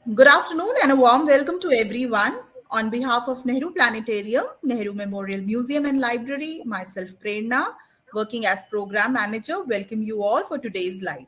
Good afternoon and a warm welcome to everyone. On behalf of Nehru Planetarium, Nehru Memorial Museum and Library, myself Prerna, working as program manager, welcome you all for today's live.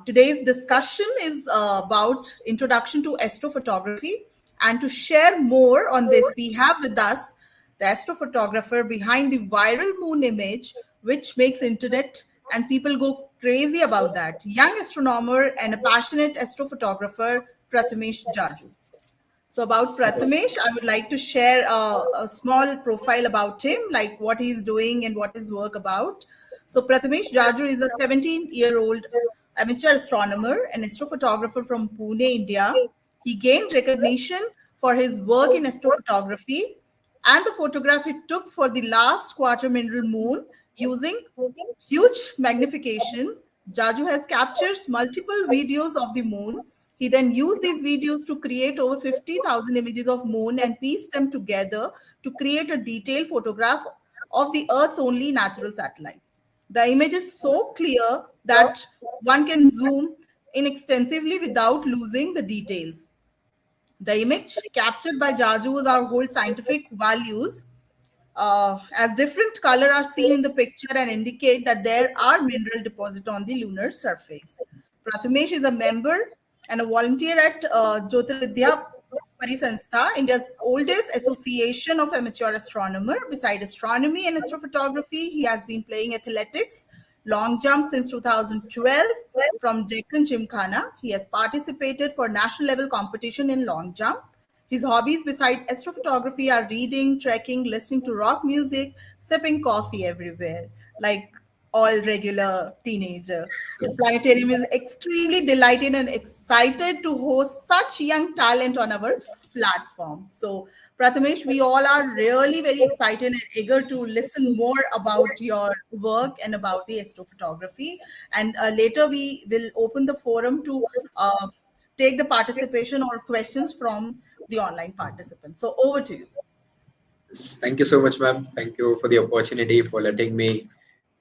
Today's discussion is about introduction to astrophotography, and to share more on this, we have with us the astrophotographer behind the viral moon image, which makes internet and people go crazy about that. Young astronomer and a passionate astrophotographer, Prathamesh Jaju. So about Prathamesh, I would like to share a small profile about him, like what he's doing and what his work about. So Prathamesh Jaju is a 17-year-old amateur astronomer and astrophotographer from Pune, India. He gained recognition for his work in astrophotography and the photograph he took for the last quarter mineral moon using huge magnification. Jaju has captured multiple videos of the moon. He then used these videos to create over 50,000 images of moon and pieced them together to create a detailed photograph of the Earth's only natural satellite. The image is so clear that one can zoom in extensively without losing the details. The image captured by Jaju our whole scientific values, as different color are seen in the picture and indicate that there are mineral deposit on the lunar surface. Prathamesh is a member and a volunteer at Jyotirvidya Parisanstha, India's oldest association of amateur astronomer. Beside astronomy and astrophotography, he has been playing athletics, long jump since 2012 from Deccan Gymkhana. He has participated for national level competition in long jump. His hobbies beside astrophotography are reading, trekking, listening to rock music, sipping coffee everywhere, like all regular teenager. The planetarium is extremely delighted and excited to host such young talent on our platform. So, Prathamesh, we all are really very excited and eager to listen more about your work and about the astrophotography. And later we will open the forum to take the participation or questions from the online participants. So over to you. Thank you so much, ma'am. Thank you for the opportunity for letting me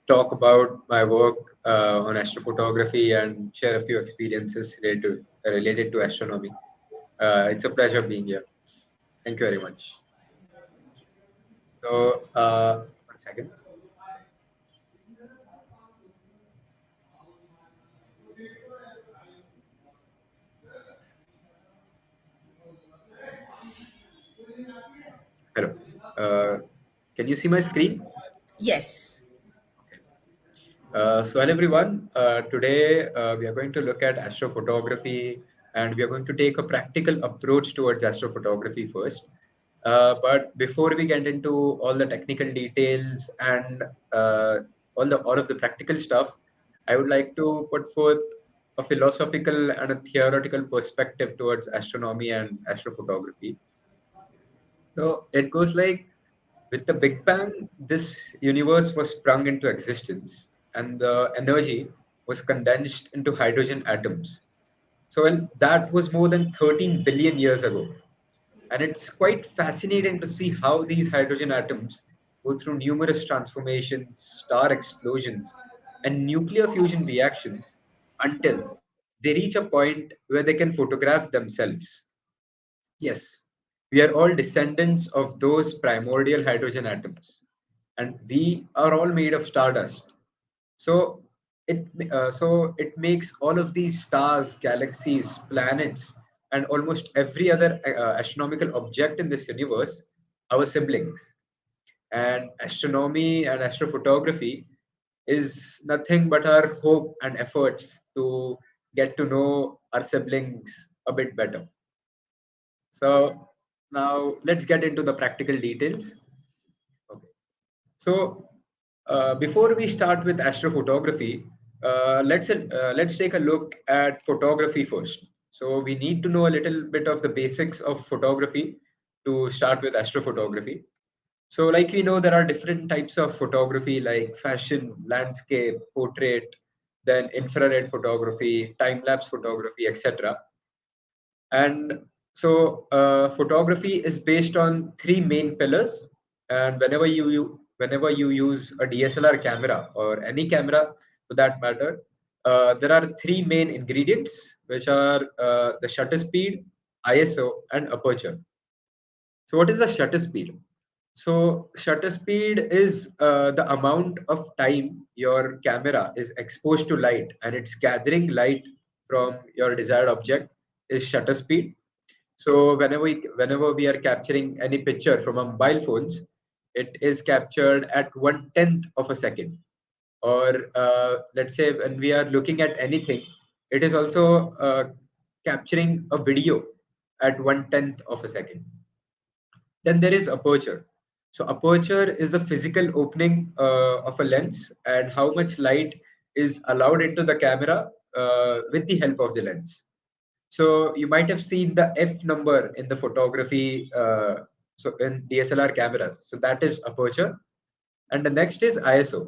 talk about my work on astrophotography and share a few experiences related to astronomy. It's a pleasure being here. Thank you very much. So, 1 second. Hello. Uh, can you see my screen? Yes. So hello everyone. Today we are going to look at astrophotography, and we are going to take a practical approach towards astrophotography first. But before we get into all the technical details and all of the practical stuff, I would like to put forth a philosophical and a theoretical perspective towards astronomy and astrophotography. So it goes like, with the Big Bang, this universe was sprung into existence, and the energy was condensed into hydrogen atoms. So, well, that was more than 13 billion years ago. And it's quite fascinating to see how these hydrogen atoms go through numerous transformations, star explosions, and nuclear fusion reactions until they reach a point where they can photograph themselves. Yes, we are all descendants of those primordial hydrogen atoms, and we are all made of stardust. So it makes all of these stars, galaxies, planets, and almost every other astronomical object in this universe our siblings. And astronomy and astrophotography is nothing but our hope and efforts to get to know our siblings a bit better. So now let's get into the practical details. Okay. So before we start with astrophotography, let's take a look at photography first. So we need to know a little bit of the basics of photography to start with astrophotography. So like we know, there are different types of photography like fashion, landscape, portrait, then infrared photography, time lapse photography, etc. And so photography is based on three main pillars. And whenever you use a DSLR camera or any camera for that matter, there are three main ingredients, which are the shutter speed, ISO, and aperture. So, what is the shutter speed? So, shutter speed is the amount of time your camera is exposed to light and it's gathering light from your desired object is shutter speed. So, whenever we are capturing any picture from our mobile phones, it is captured at 1/10 of a second. Or let's say when we are looking at anything, it is also capturing a video at 1/10 of a second. Then there is aperture. So aperture is the physical opening of a lens and how much light is allowed into the camera with the help of the lens. So you might have seen the F number in the photography, so in DSLR cameras. So that is aperture. And the next is ISO.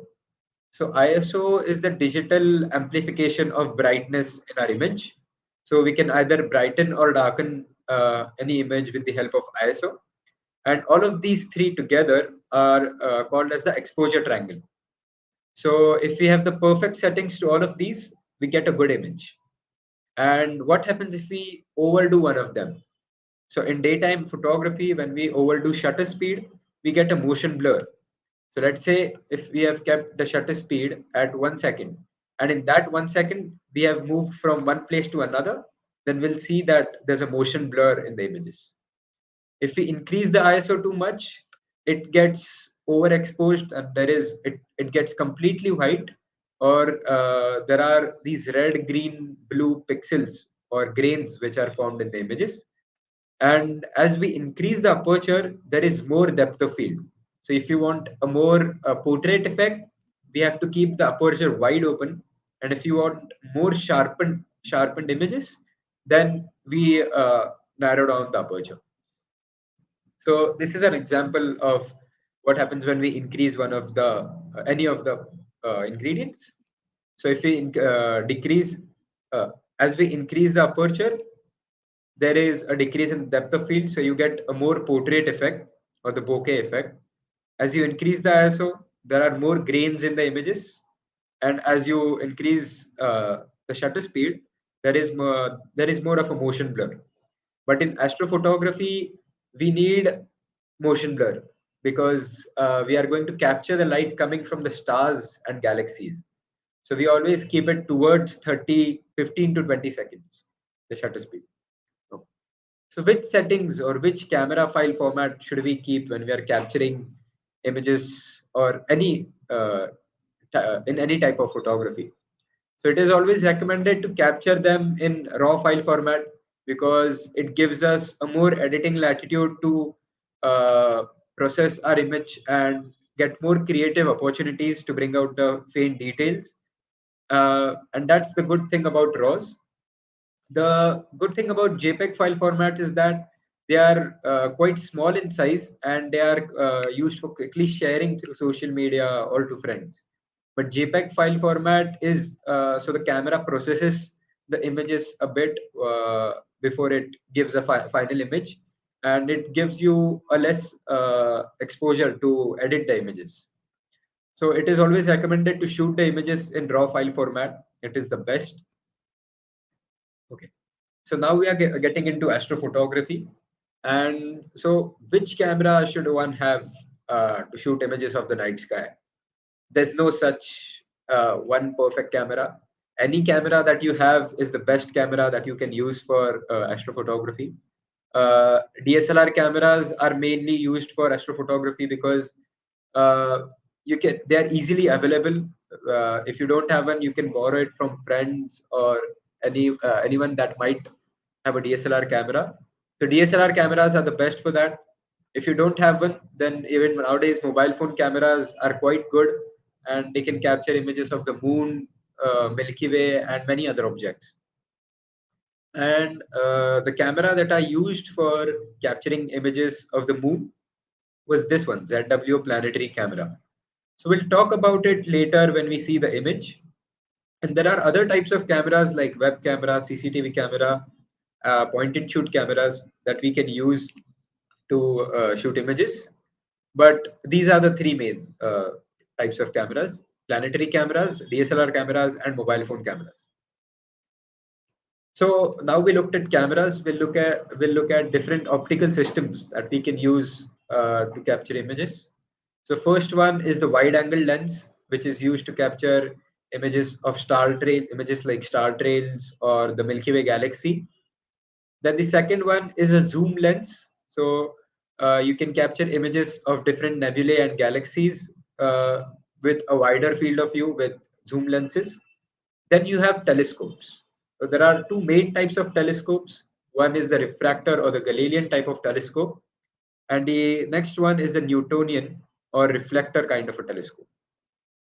So ISO is the digital amplification of brightness in our image. So we can either brighten or darken any image with the help of ISO. And all of these three together are called as the exposure triangle. So if we have the perfect settings to all of these, we get a good image. And what happens if we overdo one of them? So in daytime photography, when we overdo shutter speed, we get a motion blur. So let's say if we have kept the shutter speed at 1 second, and in that 1 second we have moved from one place to another, then we'll see that there's a motion blur in the images. If we increase the ISO too much, it gets overexposed and it gets completely white, or there are these red, green, blue pixels or grains which are formed in the images. And as we increase the aperture, there is more depth of field. So if you want a more portrait effect, we have to keep the aperture wide open. And if you want more sharpened images, then we narrow down the aperture. So this is an example of what happens when we increase one of the any of the ingredients. So if we decrease uh, as we increase the aperture, there is a decrease in depth of field, so you get a more portrait effect or the bokeh effect. As you increase the ISO, there are more grains in the images, and as you increase the shutter speed, there is more of a motion blur. But in astrophotography, we need motion blur because we are going to capture the light coming from the stars and galaxies. So we always keep it towards 30, 15 to 20 seconds, the shutter speed. Okay. So which settings or which camera file format should we keep when we are capturing images or in any type of photography? So it is always recommended to capture them in raw file format because it gives us a more editing latitude to uh, process our image and get more creative opportunities to bring out the faint details. And that's the good thing about RAWs. The good thing about JPEG file format is that they are quite small in size and they are used for quickly sharing through social media or to friends. But JPEG file format is so the camera processes the images a bit before it gives a final image, and it gives you a less exposure to edit the images. So it is always recommended to shoot the images in raw file format. It is the best. Okay. So now we are getting into astrophotography. And so, which camera should one have to shoot images of the night sky? There's no such one perfect camera. Any camera that you have is the best camera that you can use for astrophotography. DSLR cameras are mainly used for astrophotography because uh, they are easily available. If you don't have one, you can borrow it from friends or anyone that might have a DSLR camera. So DSLR cameras are the best for that. If you don't have one, then even nowadays mobile phone cameras are quite good and they can capture images of the moon, Milky Way, and many other objects. And the camera that I used for capturing images of the moon was this one, ZW planetary camera. So we'll talk about it later when we see the image. And there are other types of cameras like web camera, CCTV camera, point and shoot cameras that we can use to shoot images. But these are the three main types of cameras. planetary cameras, DSLR cameras, and mobile phone cameras. So now we looked at cameras. We'll look at different optical systems that we can use to capture images. So first one is the wide-angle lens, which is used to capture images like star trails or the Milky Way galaxy. Then the second one is a zoom lens. So you can capture images of different nebulae and galaxies with a wider field of view with zoom lenses. Then you have telescopes. So there are two main types of telescopes. One is the refractor or the Galilean type of telescope, and the next one is the Newtonian or reflector kind of a telescope.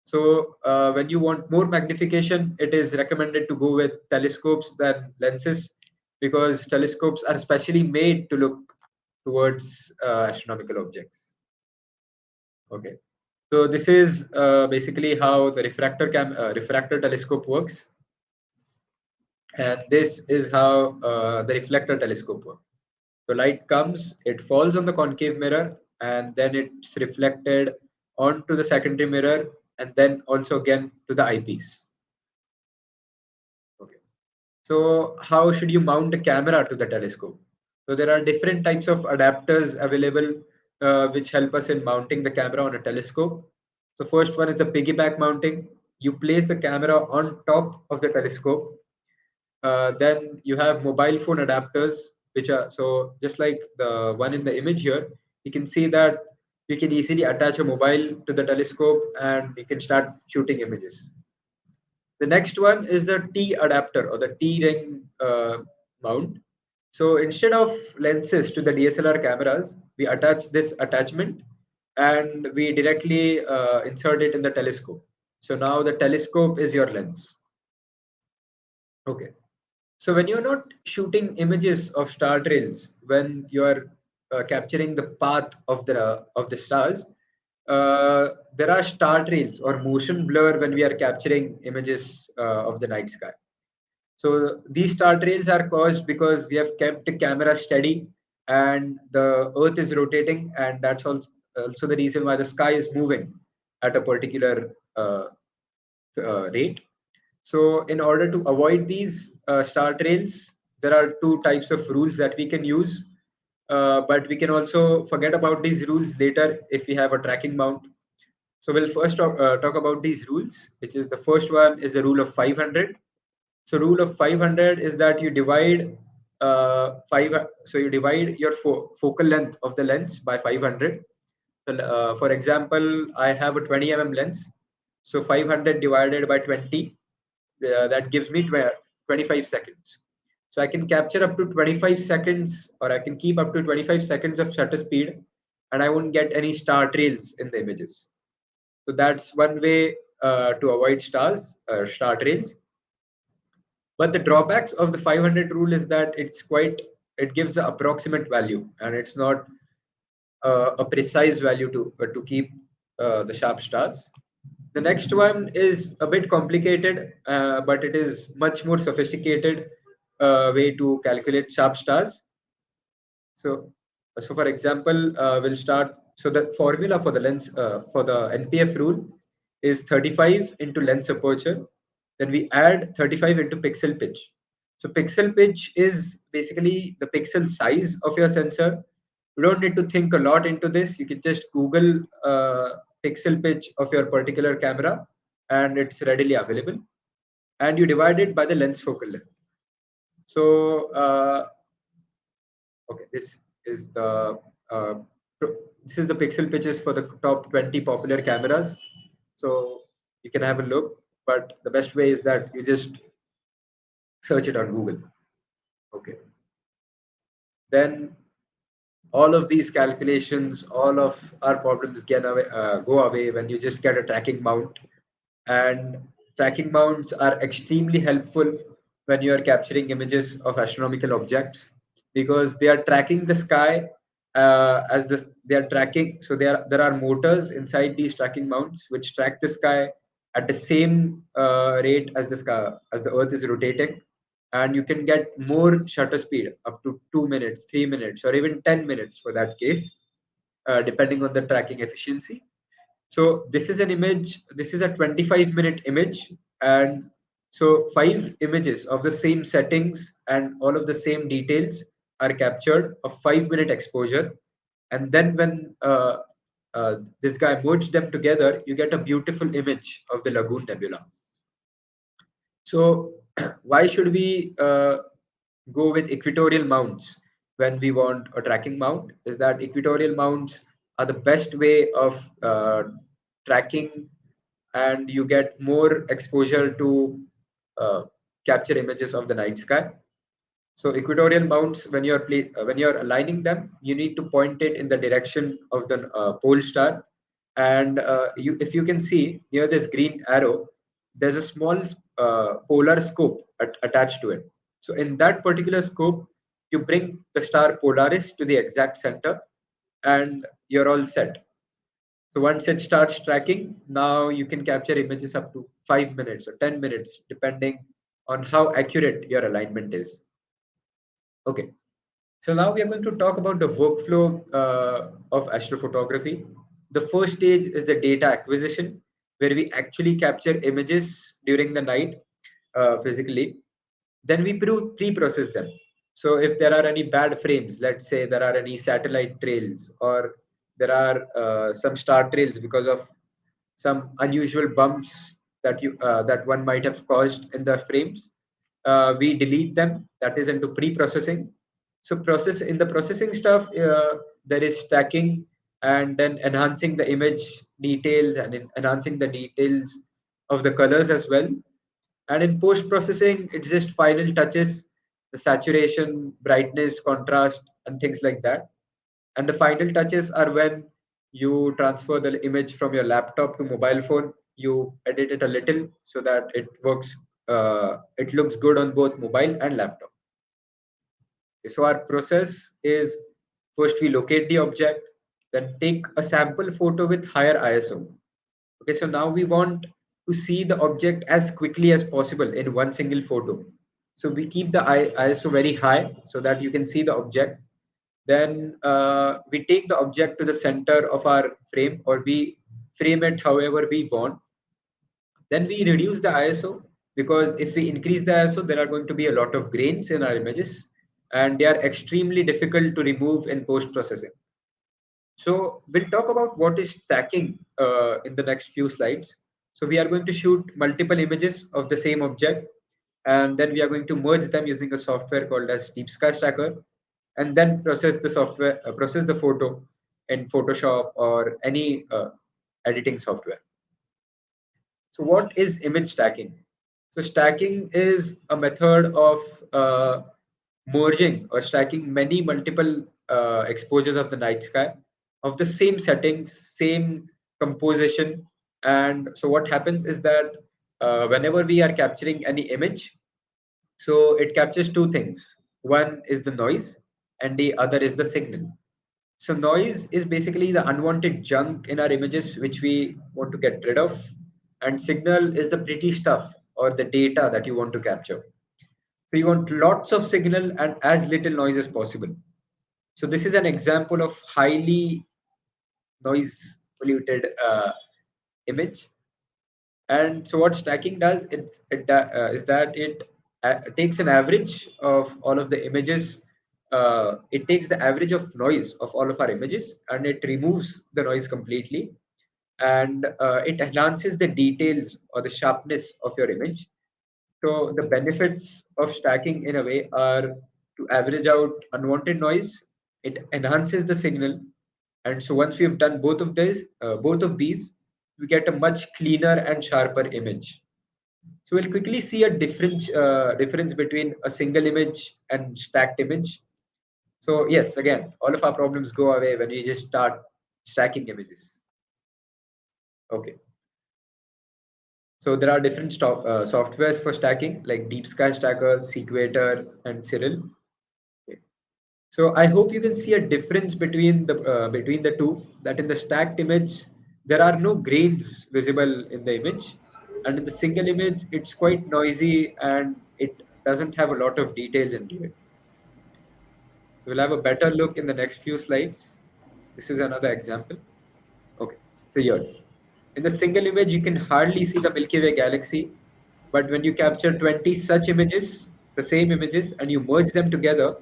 So when you want more magnification, it is recommended to go with telescopes than lenses because telescopes are specially made to look towards astronomical objects. Okay. So this is basically how the refractor telescope works, and this is how the reflector telescope works. So light comes, it falls on the concave mirror, and then it's reflected onto the secondary mirror, and then also again to the eyepiece. Okay. So how should you mount a camera to the telescope? So there are different types of adapters available which help us in mounting the camera on a telescope. So first one is the piggyback mounting. You place the camera on top of the telescope. Then you have mobile phone adapters, which are so just like the one in the image here. You can see that we can easily attach a mobile to the telescope and we can start shooting images. The next one is the T adapter or the T ring mount. So instead of lenses to the DSLR cameras, we attach this attachment and we directly insert it in the telescope. So now the telescope is your lens. Okay. So when you're not shooting images of star trails, when you're capturing the path of the stars, there are star trails or motion blur when we are capturing images of the night sky. So these star trails are caused because we have kept the camera steady and the Earth is rotating, and that's also the reason why the sky is moving at a particular rate. So, in order to avoid these star trails, there are two types of rules that we can use. But we can also forget about these rules later if we have a tracking mount. So, we'll first talk about these rules, which is the first one is the rule of 500. So, rule of 500 is that you divide you divide your focal length of the lens by 500. So, for example, I have a 20 lens. So 500 divided by 20, that gives me 25 seconds. So I can capture up to 25 seconds, or I can keep up to 25 seconds of shutter speed, and I won't get any star trails in the images. So that's one way to avoid star trails. But the drawbacks of the 500 rule is that it gives an approximate value, and it's not a precise value to keep the sharp stars. The next one is a bit complicated, but it is much more sophisticated way to calculate sharp stars. So, so for example, we'll start. So the formula for the lens for the NPF rule is 35 into lens aperture. Then we add 35 into pixel pitch. So pixel pitch is basically the pixel size of your sensor. You don't need to think a lot into this. You can just Google pixel pitch of your particular camera, and it's readily available. And you divide it by the lens focal length. So okay, is the uh, this is the pixel pitches for the top 20 popular cameras. So you can have a look, but the best way is that you just search it on Google. Okay. Then all of these calculations, all of our problems go away when you just get a tracking mount. And tracking mounts are extremely helpful when you are capturing images of astronomical objects because they are tracking the sky as this they are tracking. So there are motors inside these tracking mounts which track the sky at the same rate as the sky as the Earth is rotating, and you can get more shutter speed up to 2 minutes, 3 minutes, or even 10 minutes for that case, depending on the tracking efficiency. So this is an image, this is a 25-minute image, and so five images of the same settings and all of the same details are captured, a 5-minute exposure. And then when this guy merged them together, you get a beautiful image of the Lagoon Nebula. So why should we go with equatorial mounts when we want a tracking mount? Is that equatorial mounts are the best way of tracking, and you get more exposure to uh, capture images of the night sky. So equatorial mounts, when you're aligning them, you need to point it in the direction of the pole star, and if you can see near this green arrow, there's a small polar scope attached to it. So in that particular scope, you bring the star Polaris to the exact center, and you're all set. So once it starts tracking, now you can capture images up to 5 minutes or 10 minutes, depending on how accurate your alignment is. Okay. So now we are going to talk about the workflow of astrophotography. The first stage is the data acquisition, where we actually capture images during the night physically. Then we pre-process them. So if there are any bad frames, let's say there are any satellite trails, or there are some star trails because of some unusual bumps that one might have caused in the frames, we delete them. That is into pre-processing. So process in the processing stuff, there is stacking, and then enhancing the image details, and enhancing the details of the colors as well. And in post processing, it's just final touches, the saturation, brightness, contrast, and things like that. And the final touches are when you transfer the image from your laptop to mobile phone. You edit it a little so that it looks good on both mobile and laptop. So our process is, first we locate the object, then take a sample photo with higher ISO. Okay, so now we want to see the object as quickly as possible in one single photo. So we keep the ISO very high so that you can see the object. Then we take the object to the center of our frame, or we frame it however we want. Then we reduce the ISO, because if we increase the ISO, there are going to be a lot of grains in our images, and they are extremely difficult to remove in post processing. So we'll talk about what is stacking in the next few slides. So we are going to shoot multiple images of the same object, and then we are going to merge them using a software called as Deep Sky Stacker, and then process the photo in Photoshop or any editing software. So what is image stacking? So stacking is a method of uh, merging or stacking many multiple exposures of the night sky of the same settings, same composition. And so what happens is that whenever we are capturing any image, so it captures two things. One is the noise, and the other is the signal. So noise is basically the unwanted junk in our images which we want to get rid of, and signal is the pretty stuff or the data that you want to capture. So you want lots of signal and as little noise as possible. So this is an example of highly noise polluted image. And so what stacking does, is that it takes an average of all of the images. It takes the average of noise of all of our images, and it removes the noise completely, and it enhances the details or the sharpness of your image. So the benefits of stacking in a way are to average out unwanted noise. It enhances the signal, and so once we've done both of these, we get a much cleaner and sharper image. So we'll quickly see a difference between a single image and stacked image. So yes, again, all of our problems go away when we just start stacking images. Okay. So there are different softwares for stacking, like Deep Sky Stacker, Sequator, and Cyril. Okay. So I hope you can see a difference between the two. That in the stacked image, there are no grains visible in the image, and in the single image, it's quite noisy and it doesn't have a lot of details into it. So we'll have a better look in the next few slides. This is another example. Okay, so here. In a single image, you can hardly see the Milky Way galaxy. But when you capture 20 such images, the same images, and you merge them together,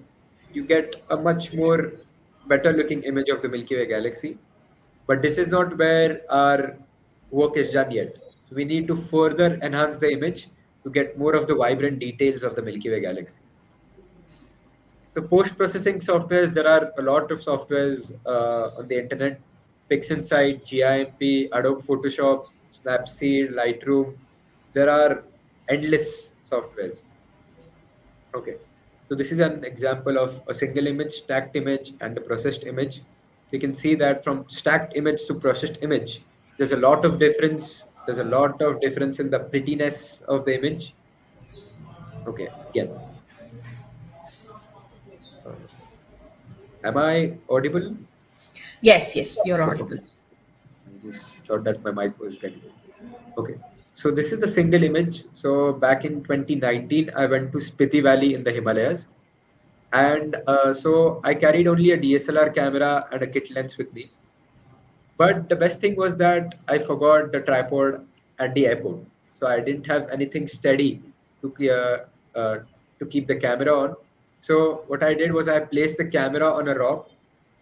you get a much more better looking image of the Milky Way galaxy. But this is not where our work is done yet. So we need to further enhance the image to get more of the vibrant details of the Milky Way galaxy. So post-processing softwares, there are a lot of softwares on the internet. PixInsight, GIMP, Adobe Photoshop, Snapseed, Lightroom. There are endless softwares. Okay. So this is an example of a single image, stacked image, and a processed image. You can see that from stacked image to processed image, there's a lot of difference. There's a lot of difference in the prettiness of the image. Okay, again. Uh, am I audible? Yes, yes, you're audible. Okay. I just thought that my mic was getting. Okay. So this is the single image. So back in 2019, I went to Spiti Valley in the Himalayas. And so I carried only a DSLR camera and a kit lens with me. But the best thing was that I forgot the tripod at the airport. So I didn't have anything steady to, to keep the camera on. So what I did was I placed the camera on a rock.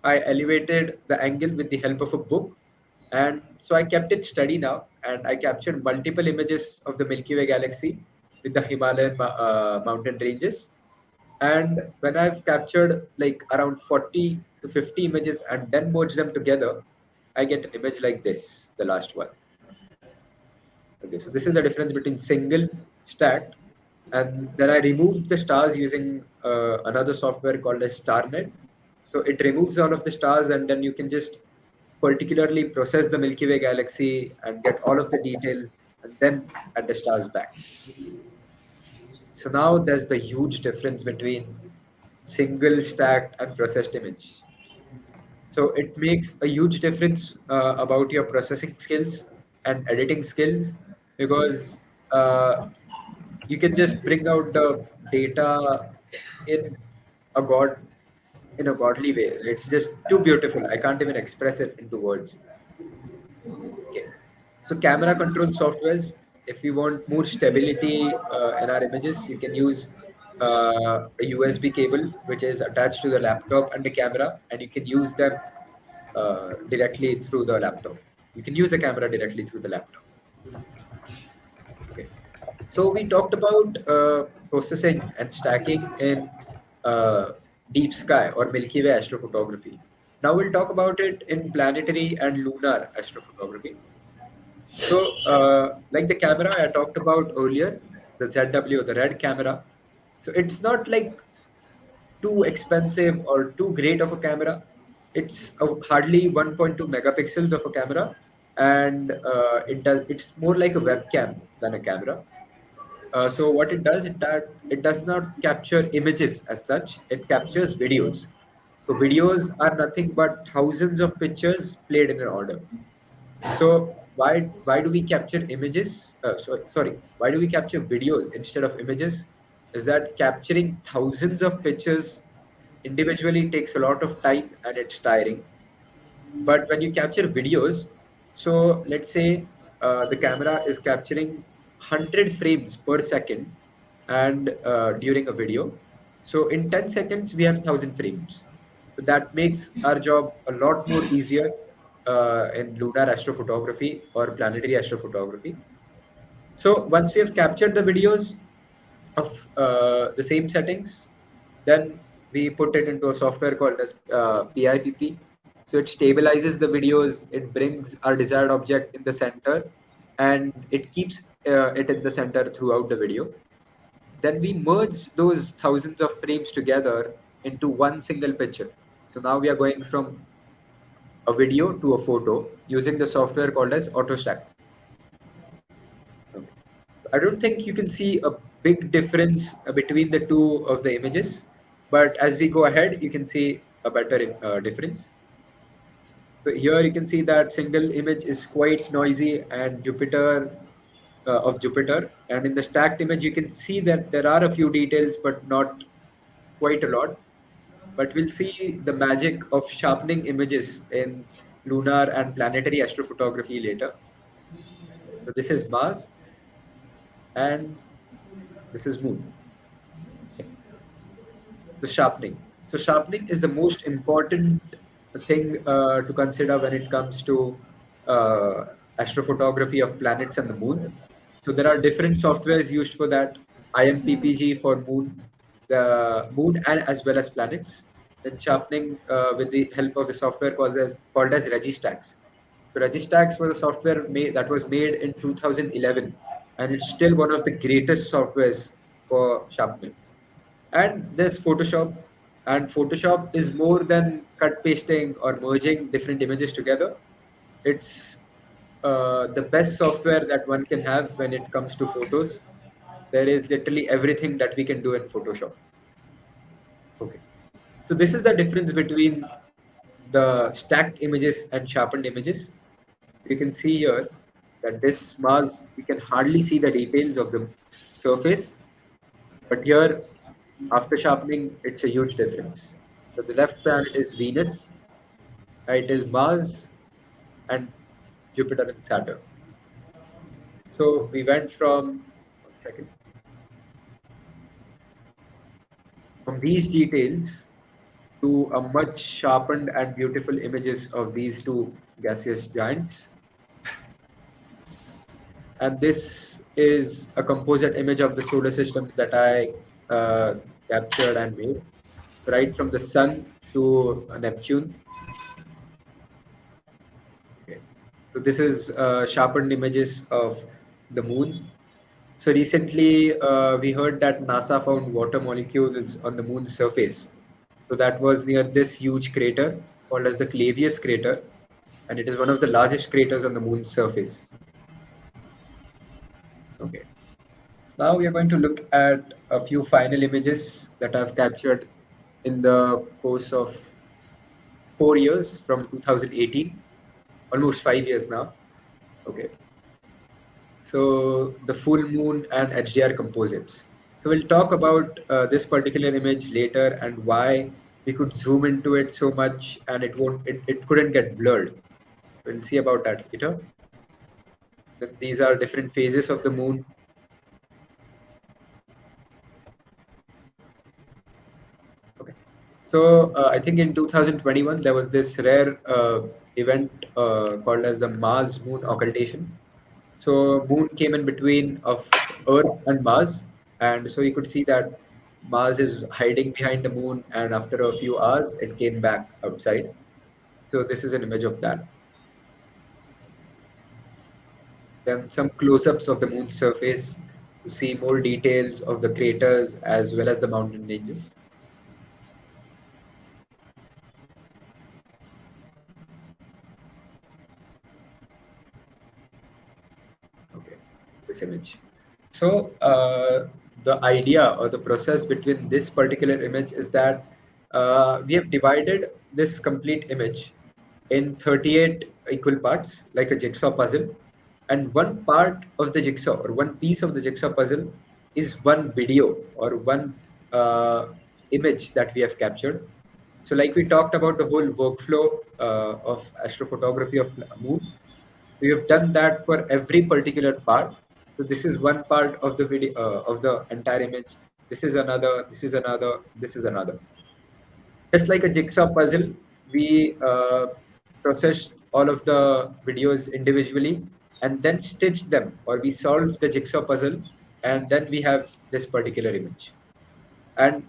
I elevated the angle with the help of a book. And so I kept it steady now. And I captured multiple images of the Milky Way galaxy with the Himalayan mountain ranges. And when I've captured like around 40 to 50 images and then merge them together, I get an image like this, the last one. Okay, so this is the difference between single, stacked, and then I removed the stars using another software called as StarNet. So it removes all of the stars, and then you can just particularly process the Milky Way galaxy and get all of the details, and then add the stars back. So now there's the huge difference between single, stacked, and processed image. So it makes a huge difference about your processing skills and editing skills because you can just bring out the data in a godly way. It's just too beautiful. I can't even express it into words. Okay. So camera control softwares, if you want more stability in our images, you can use a USB cable which is attached to the laptop and the camera, and you can use them directly through the laptop. You can use the camera directly through the laptop. Okay. So we talked about processing and stacking in uh, deep sky or Milky Way astrophotography. Now we'll talk about it in planetary and lunar astrophotography. So, like the camera I talked about earlier, the ZW, the red camera. So it's not like too expensive or too great of a camera. It's hardly 1.2 megapixels of a camera, and it's more like a webcam than a camera. So what it does, it does not capture images as such. It captures videos. So videos are nothing but thousands of pictures played in an order. So why do we capture images? Sorry, why do we capture videos instead of images? Is that capturing thousands of pictures individually takes a lot of time and it's tiring. But when you capture videos, so let's say the camera is capturing 100 frames per second, and during a video, so in 10 seconds we have 1000 frames. So that makes our job a lot more easier in lunar astrophotography or planetary astrophotography. So once we have captured the videos of the same settings, then we put it into a software called as PIPP. So it stabilizes the videos, it brings our desired object in the center, and it keeps it in the center throughout the video. Then we merge those thousands of frames together into one single picture. So now we are going from a video to a photo using the software called as AutoStack. Okay. I don't think you can see a big difference between the two of the images, but as we go ahead, you can see a better difference. So here you can see that single image is quite noisy and Jupiter, and in the stacked image you can see that there are a few details, but not quite a lot. But we'll see the magic of sharpening images in lunar and planetary astrophotography later. So this is Mars and this is Moon. Okay. So sharpening. So sharpening is the most important thing to consider when it comes to uh, astrophotography of planets and the moon. So there are different softwares used for that. IMPPG for moon, the moon and as well as planets. Then sharpening with the help of the software called as Registax. So Registax was a software that was made in 2011, and it's still one of the greatest softwares for sharpening. And there's Photoshop, and Photoshop is more than cut pasting or merging different images together. It's the best software that one can have when it comes to photos. There is literally everything that we can do in Photoshop. Okay. So this is the difference between the stacked images and sharpened images. So you can see here that this Mars, we can hardly see the details of the surface, but here, after sharpening, it's a huge difference. So the left planet is Venus, right is Mars, and Jupiter and Saturn. So we went from, one second, from these details to a much sharpened and beautiful images of these two gaseous giants. And this is a composite image of the solar system that I captured and made, right from the sun to Neptune. Okay. So this is sharpened images of the moon. So recently, we heard that NASA found water molecules on the moon's surface. So that was near this huge crater called as the Clavius crater, and it is one of the largest craters on the moon's surface. Okay. So now we are going to look at a few final images that I've captured in the course of 4 years from 2018, almost 5 years now. Okay. So the full moon and HDR composites. So we'll talk about this particular image later and why we could zoom into it so much and it couldn't get blurred. We'll see about that later. Then these are different phases of the moon. Okay. So I think in 2021 there was this rare event called as the Mars Moon occultation. So moon came in between of Earth and Mars, and so you could see that Mars is hiding behind the moon, and after a few hours, it came back outside. So this is an image of that. Then some close-ups of the moon's surface to see more details of the craters as well as the mountain ranges. Okay, this image. So the idea or the process between this particular image is that we have divided this complete image in 38 equal parts, like a jigsaw puzzle. And one part of the jigsaw or one piece of the jigsaw puzzle is one video or one uh, image that we have captured. So, like we talked about the whole workflow of astrophotography of moon, we have done that for every particular part. So this is one part of the video of the entire image. This is another. This is another. This is another. Just like a jigsaw puzzle, we process all of the videos individually and then stitch them, or we solve the jigsaw puzzle, and then we have this particular image. And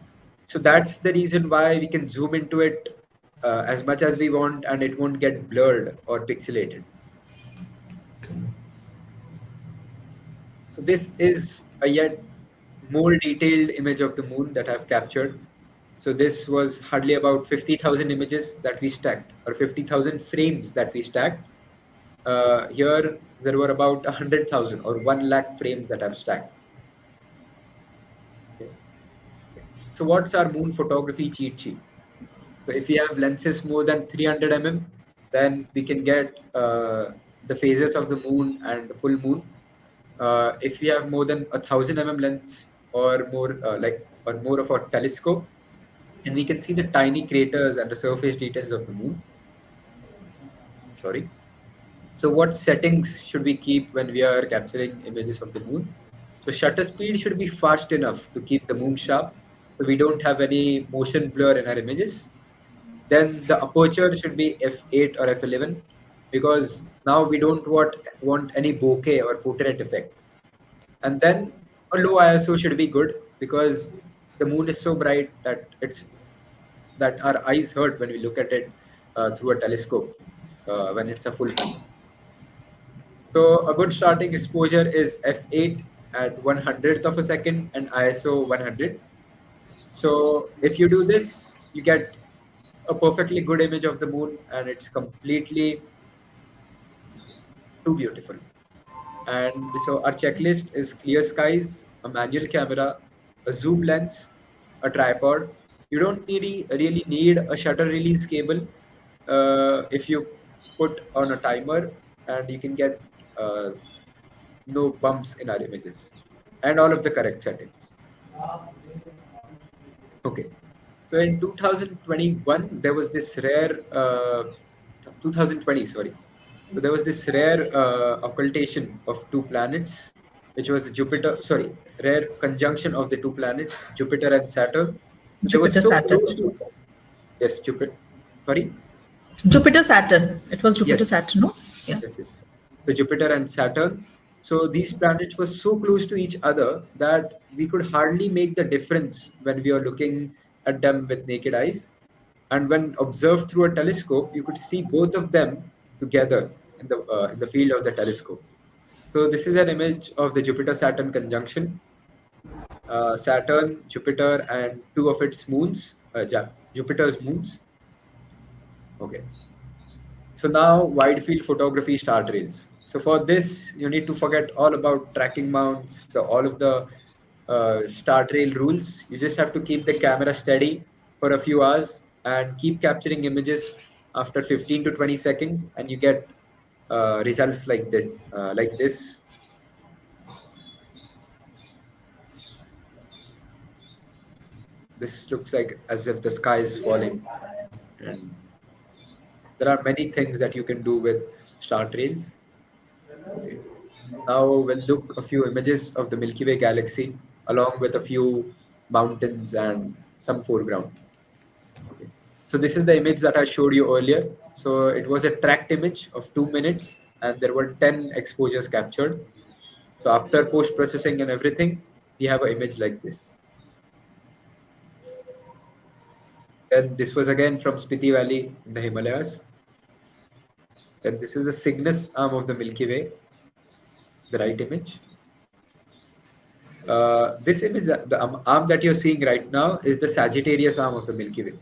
so that's the reason why we can zoom into it as much as we want, and it won't get blurred or pixelated. So this is a yet more detailed image of the moon that I've captured. So this was hardly about 50,000 images that we stacked, or 50,000 frames that we stacked. Here there were about 100,000 or 1 lakh frames that I've stacked. Okay. Okay. So what's our moon photography cheat sheet? So if we have lenses more than 300 mm, then we can get the phases of the moon and the full moon. If we have more than 1,000 mm lens or more, or more of a telescope, and we can see the tiny craters and the surface details of the moon. Sorry. So what settings should we keep when we are capturing images of the moon? So shutter speed should be fast enough to keep the moon sharp, so we don't have any motion blur in our images. Then the aperture should be f8 or f11, because now we don't want any bokeh or portrait effect. And then a low ISO should be good, because the moon is so bright that our eyes hurt when we look at it through a telescope when it's a full moon. So a good starting exposure is f8 at 1/100th of a second and ISO 100. So if you do this, you get a perfectly good image of the moon, and it's completely too beautiful. And so our checklist is clear skies, a manual camera, a zoom lens, a tripod. You don't really need a shutter release cable if you put on a timer, and you can get uh, no bumps in our images and all of the correct settings. Okay. So in 2021, there was this rare, 2020, sorry. So there was this rare occultation of two planets, which was Jupiter, sorry, rare conjunction of the two planets, Jupiter and Saturn. They were Jupiter, so Saturn. close to, yes, Jupiter, sorry? Jupiter, Saturn. It was Jupiter, Yes, Saturn, no? Yeah. yes, it's the Jupiter and Saturn. So these planets were so close to each other that we could hardly make the difference when we are looking at them with naked eyes. And when observed through a telescope, you could see both of them together in the field of the telescope. So this is an image of the Jupiter-Saturn conjunction. Saturn, Jupiter, and two of its moons, Jupiter's moons. Okay. So now wide field photography star trails. So for this, you need to forget all about tracking mounts, all of the star trail rules. You just have to keep the camera steady for a few hours and keep capturing images after 15 to 20 seconds, and you get results like this. This looks like as if the sky is falling, and there are many things that you can do with star trails. Okay. Now we'll look a few images of the Milky Way galaxy along with a few mountains and some foreground. Okay. So this is the image that I showed you earlier. So it was a tracked image of 2 minutes, and there were 10 exposures captured. So after post processing and everything, we have an image like this. Then this was again from Spiti Valley in the Himalayas. Then this is a Cygnus arm of the Milky Way, the right image. This image, the arm that you're seeing right now, is the Sagittarius arm of the Milky Way,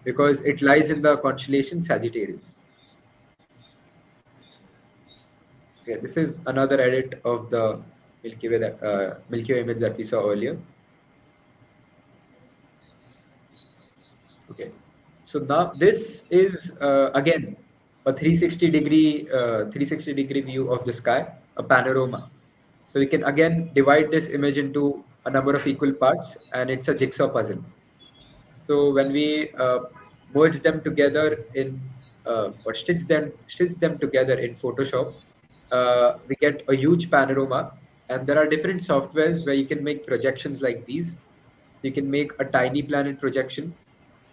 because it lies in the constellation Sagittarius. Okay, this is another edit of the Milky Way image that we saw earlier. Okay, so now this is again a 360 degree view of the sky, a panorama. So we can again divide this image into a number of equal parts, and it's a jigsaw puzzle. So when we merge them together in or stitch them together in Photoshop, we get a huge panorama. And there are different softwares where you can make projections like these. You can make a tiny planet projection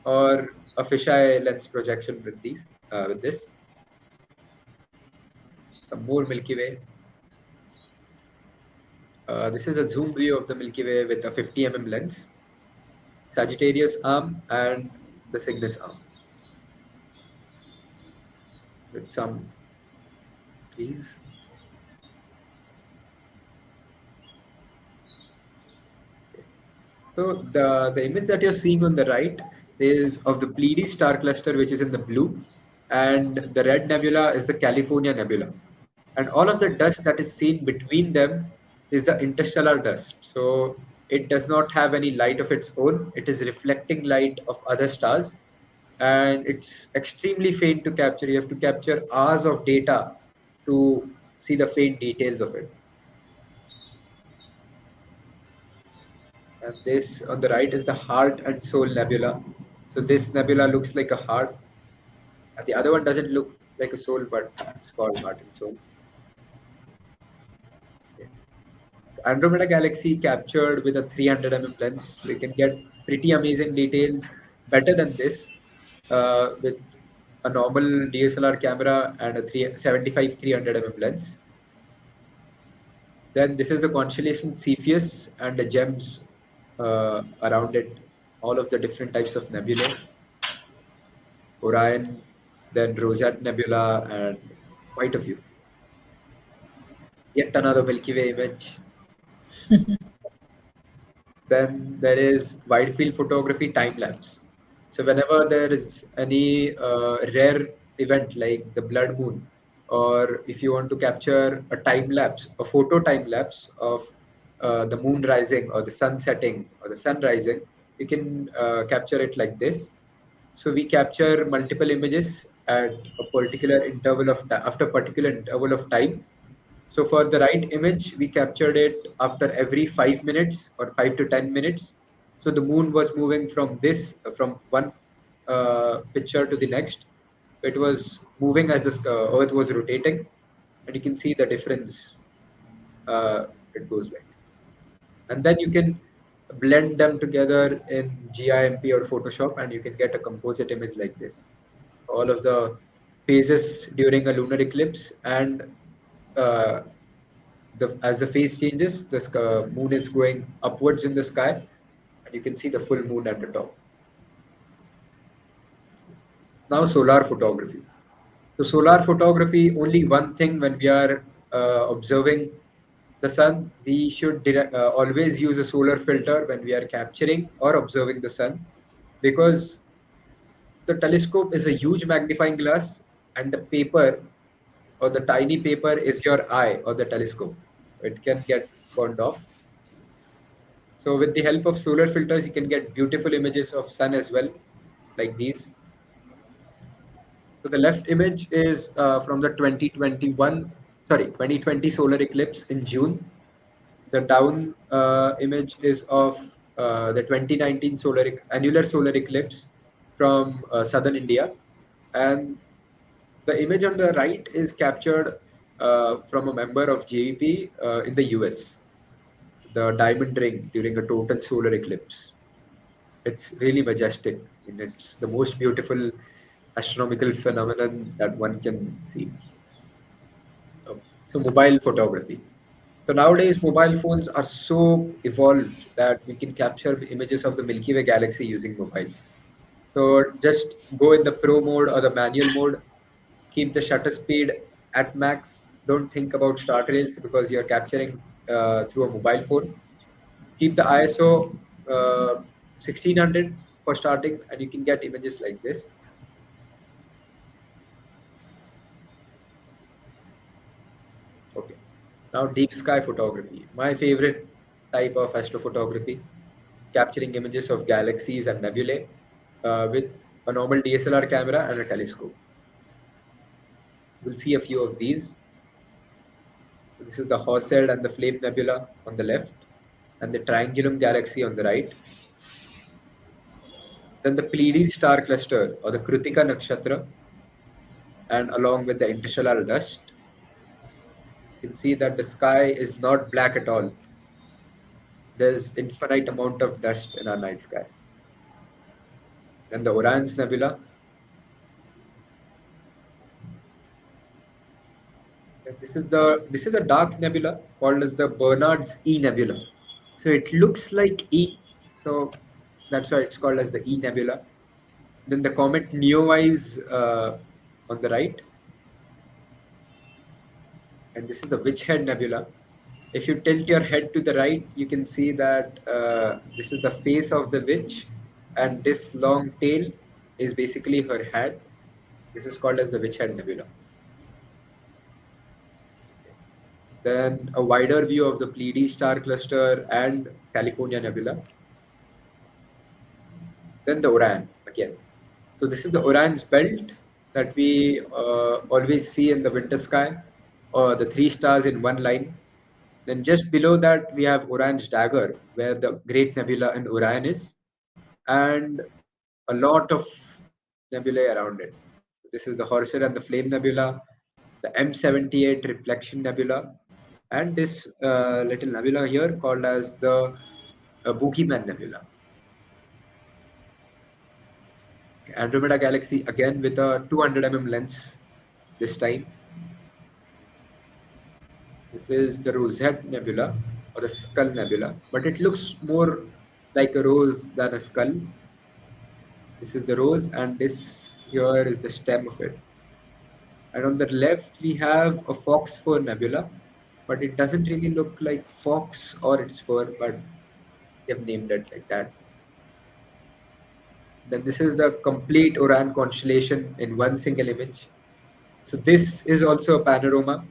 or a fisheye lens projection with this. Some more Milky Way. This is a zoom view of the Milky Way with a 50 mm lens, Sagittarius arm, and the Cygnus arm with some trees. So the image that you're seeing on the right is of the Pleiades star cluster, which is in the blue, and the red nebula is the California nebula. And all of the dust that is seen between them is the interstellar dust. So it does not have any light of its own. It is reflecting light of other stars, and it's extremely faint to capture. You have to capture hours of data to see the faint details of it. And this on the right is the Heart and Soul Nebula. So this nebula looks like a heart, and the other one doesn't look like a soul, but it's called Martin soul. Okay. So Andromeda Galaxy captured with a 300 lens, so you can get pretty amazing details, better than this, with a normal DSLR camera and a 375 300 lens. Then this is the constellation Cepheus and the gems around it, all of the different types of nebulae, Orion, then Rosette Nebula, and quite a few. Yet another Milky Way image. Then there is wide field photography time lapse. So whenever there is any rare event like the blood moon, or if you want to capture a time lapse, a photo time lapse of the moon rising or the sun setting or the sun rising, you can capture it like this. So we capture multiple images at a particular interval of after particular interval of time. So for the right image, we captured it after every 5 minutes or 5 to 10 minutes. So the moon was moving from from one picture to the next. It was moving as the Earth was rotating, and you can see the difference. It goes like, and then you can blend them together in GIMP or Photoshop, and you can get a composite image like this. All of the phases during a lunar eclipse, and uh, as the phase changes, the moon is going upwards in the sky, and you can see the full moon at the top. Now, solar photography. So, solar photography, only one thing when we are observing the sun, we should always use a solar filter when we are capturing or observing the sun, because the telescope is a huge magnifying glass, and the paper or the tiny paper is your eye or the telescope. It can get burned off. So with the help of solar filters, you can get beautiful images of sun as well, like these. So the left image is from the 2020 solar eclipse in June. The down image is of the 2019 annular solar eclipse from southern India. And the image on the right is captured from a member of JEP in the US, the diamond ring during a total solar eclipse. It's really majestic, and it's the most beautiful astronomical phenomenon that one can see. So mobile photography. So nowadays, mobile phones are so evolved that we can capture images of the Milky Way galaxy using mobiles. So just go in the pro mode or the manual mode, keep the shutter speed at max. Don't think about start rails because you're capturing through a mobile phone. Keep the ISO 1600 for starting, and you can get images like this. Okay. Now, deep sky photography, my favorite type of astrophotography, capturing images of galaxies and nebulae with a normal DSLR camera and a telescope. We'll see a few of these. This is the Horsehead and the Flame Nebula on the left, and the Triangulum Galaxy on the right. Then the Pleiades star cluster or the Kritika Nakshatra, and along with the interstellar dust, you can see that the sky is not black at all. There's infinite amount of dust in our night sky. Then the Orion's Nebula. And this is a dark nebula called as the Bernard's E Nebula. So it looks like E, so that's why it's called as the E Nebula. Then the comet Neowise on the right, and this is the Witch Head Nebula. If you tilt your head to the right, you can see that this is the face of the witch, and this long tail is basically her head. This is called as the Witch Head Nebula. Then a wider view of the Pleiades star cluster and California Nebula. Then the Orion again. So this is the Orion's belt that we always see in the winter sky, or the three stars in one line. Then just below that, we have Orion's dagger, where the Great Nebula in Orion is, and a lot of nebulae around it. This is the Horsehead and the Flame Nebula, the M78 Reflection Nebula, and this little nebula here called as the Boogeyman Nebula. Andromeda Galaxy again with a 200 lens this time. This is the Rosette Nebula or the Skull Nebula, but it looks more like a rose than a skull. This is the rose, and this here is the stem of it. And on the left, we have a fox fur nebula, but it doesn't really look like fox or its fur, but they've named it like that. Then this is the complete Orion constellation in one single image. So this is also a panorama.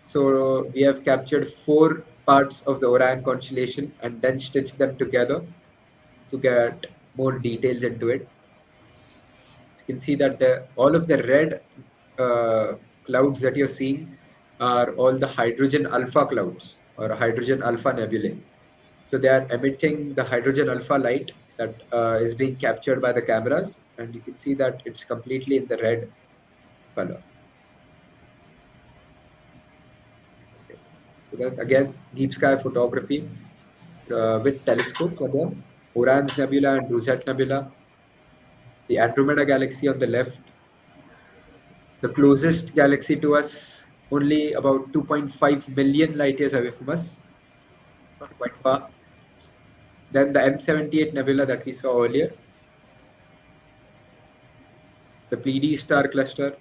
So we have captured four parts of the Orion constellation and then stitched them together to get more details into it. You can see that all of the red clouds that you're seeing are all the hydrogen alpha clouds or hydrogen alpha nebulae. So they are emitting the hydrogen alpha light that is being captured by the cameras, and you can see that it's completely in the red color. Okay. So then again, deep sky photography with telescopes again, Orion's Nebula and Rosette Nebula, the Andromeda Galaxy on the left, the closest galaxy to us, only about 2.5 million light years away from us, not quite far. Then the M78 Nebula that we saw earlier, the Pleiades star cluster.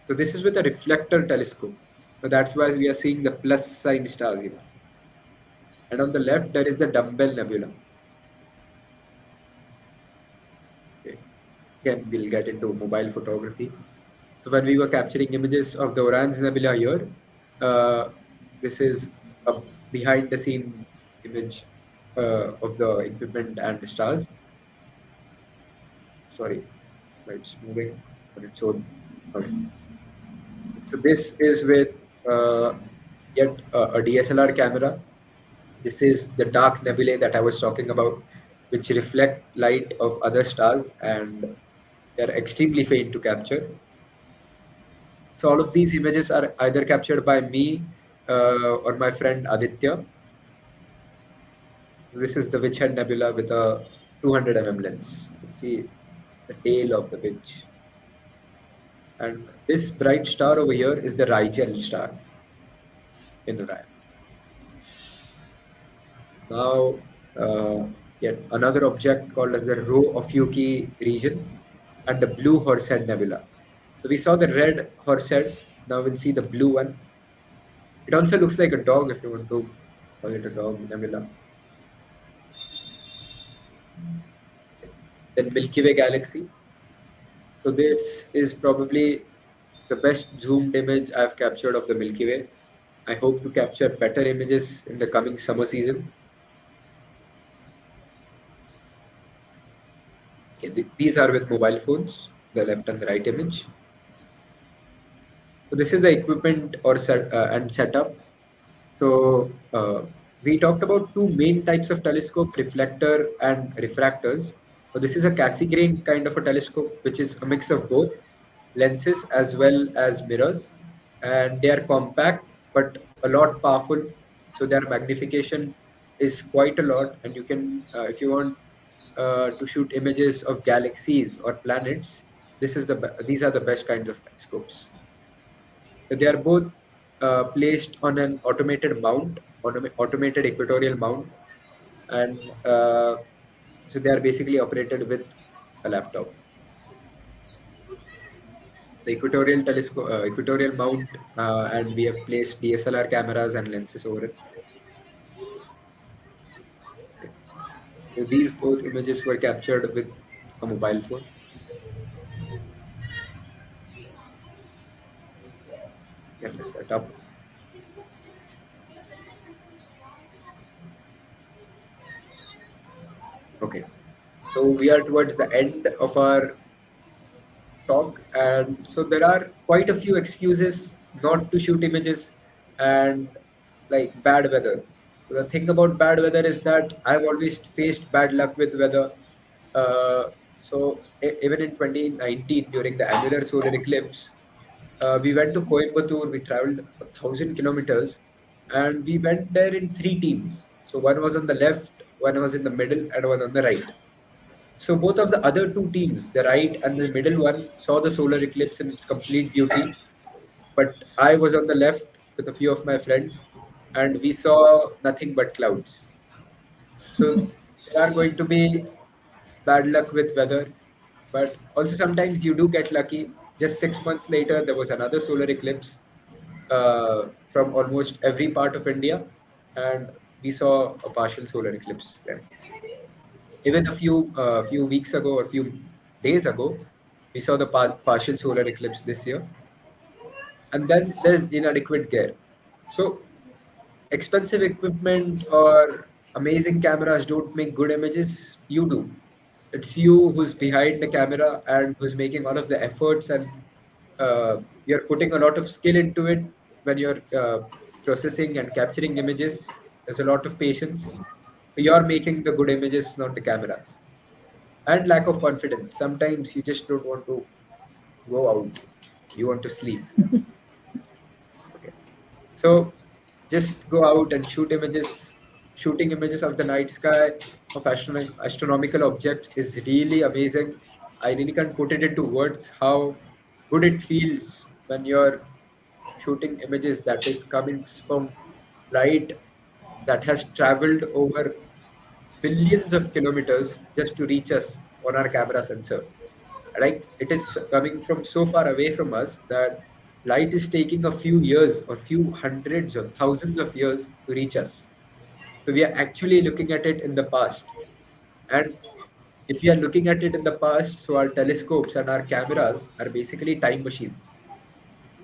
So this is with a reflector telescope. So that's why we are seeing the plus sign stars here. And on the left, there is the Dumbbell Nebula. Okay. Again, we'll get into mobile photography. So when we were capturing images of the Orion's Nebula here, uh, this is a behind the scenes image of the equipment and the stars. Sorry, it's moving on its own. Okay. So this is with yet a DSLR camera. This is the dark nebulae that I was talking about, which reflect light of other stars and they are extremely faint to capture. So all of these images are either captured by me or my friend Aditya. This is the Witch Head Nebula with a 200 lens. You can see the tail of the witch. And this bright star over here is the Rigel star in Orion. Now, yet another object called as the Rho Ophiuchi region and the Blue Horsehead Nebula. So we saw the red horsehead. Now we'll see the blue one. It also looks like a dog if you want to call it a dog nebula. Then Milky Way galaxy. So this is probably the best zoomed image I've captured of the Milky Way. I hope to capture better images in the coming summer season. Okay, these are with mobile phones, the left and the right image. So this is the equipment or and setup. So we talked about two main types of telescope, reflector and refractors. So this is a Cassegrain kind of a telescope, which is a mix of both lenses as well as mirrors. And they are compact, but a lot powerful. So their magnification is quite a lot. And you can, if you want to shoot images of galaxies or planets, these are the best kinds of telescopes. They are both placed on an automated mount, automated equatorial mount, and so they are basically operated with a laptop. The equatorial telescope, equatorial mount, and we have placed DSLR cameras and lenses over it. Okay. So these both images were captured with a mobile phone. Get this set up. Okay. So we are towards the end of our talk, and so there are quite a few excuses not to shoot images and like bad weather. So the thing about bad weather is that I've always faced bad luck with weather. uh, So even in 2019, during the annular solar eclipse, we went to Coimbatore. We traveled 1,000 kilometers, and we went there in three teams. So one was on the left, one was in the middle, and one on the right. So both of the other two teams, the right and the middle one, saw the solar eclipse in its complete beauty. But I was on the left with a few of my friends, and we saw nothing but clouds. So there are going to be bad luck with weather, but also sometimes you do get lucky. Just 6 months later, there was another solar eclipse from almost every part of India, and we saw a partial solar eclipse there. Even a few weeks ago or few days ago, we saw the partial solar eclipse this year. And then there's inadequate gear. So expensive equipment or amazing cameras don't make good images. You do. It's you who's behind the camera and who's making all of the efforts, and you're putting a lot of skill into it when you're processing and capturing images. There's a lot of patience. You're making the good images, not the cameras. And lack of confidence. Sometimes you just don't want to go out. You want to sleep. Okay. So just go out and shoot images. Shooting images of the night sky of astronomical objects is really amazing. I really can't put it into words how good it feels when you're shooting images that is coming from light that has traveled over billions of kilometers just to reach us on our camera sensor. Right? It is coming from so far away from us that light is taking a few years or few hundreds or thousands of years to reach us. So we are actually looking at it in the past. And if we are looking at it in the past, so our telescopes and our cameras are basically time machines.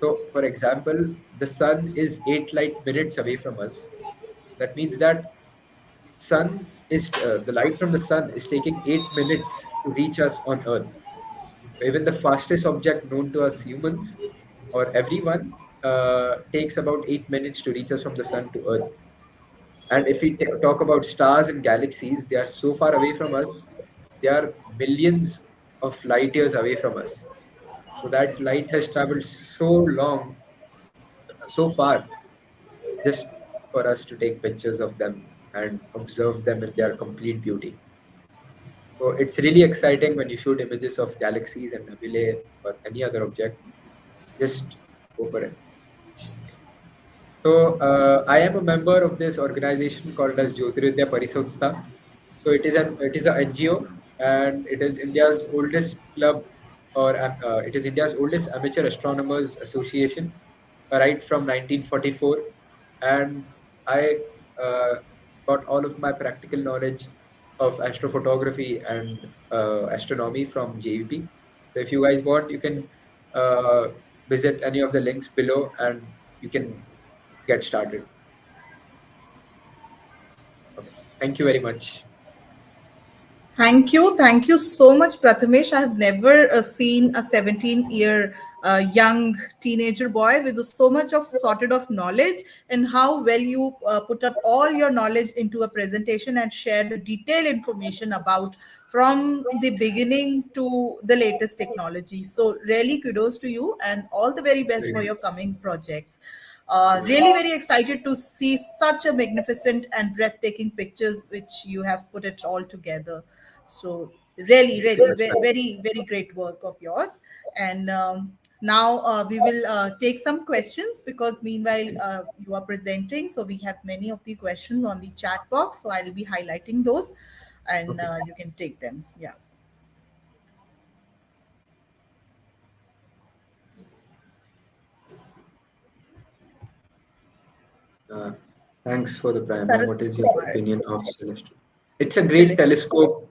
So, for example, the sun is 8 light minutes away from us. That means that the light from the sun is taking 8 minutes to reach us on Earth. Even the fastest object known to us humans or everyone takes about 8 minutes to reach us from the sun to Earth. And if we talk about stars and galaxies, they are so far away from us. They are millions of light years away from us. So that light has traveled so long, so far, just for us to take pictures of them and observe them in their complete beauty. So it's really exciting when you shoot images of galaxies and nebulae or any other object. Just go for it. So I am a member of this organization called as Jyotirvidya Parisodstha. So it is an NGO, and it is India's oldest club, or it is India's oldest amateur astronomers association, right from 1944. And I uh, got all of my practical knowledge of astrophotography and astronomy from JVP. So if you guys want, you can uh, visit any of the links below, and you can get started. Okay. Thank you very much. Thank you so much, Prathamesh. I have never seen a 17-year young teenager boy with so much of sorted of knowledge, and how well you put up all your knowledge into a presentation and shared the detailed information about from the beginning to the latest technology. So really kudos to you and all the very best Very for your nice. coming projects. Thank you very Really much. very excited to see such a magnificent and breathtaking pictures which you have put it all together. So really, Thank you so really, much, man. very, very great work of yours. And now we will take some questions, because meanwhile you are presenting, so we have many of the questions on the chat box. So I'll be highlighting those, and Okay. you can take them. Yeah. Uh, Thanks for the primer. Ma'am. What Sarat, is your go ahead. opinion of Celestial? It's a great Celeste. telescope.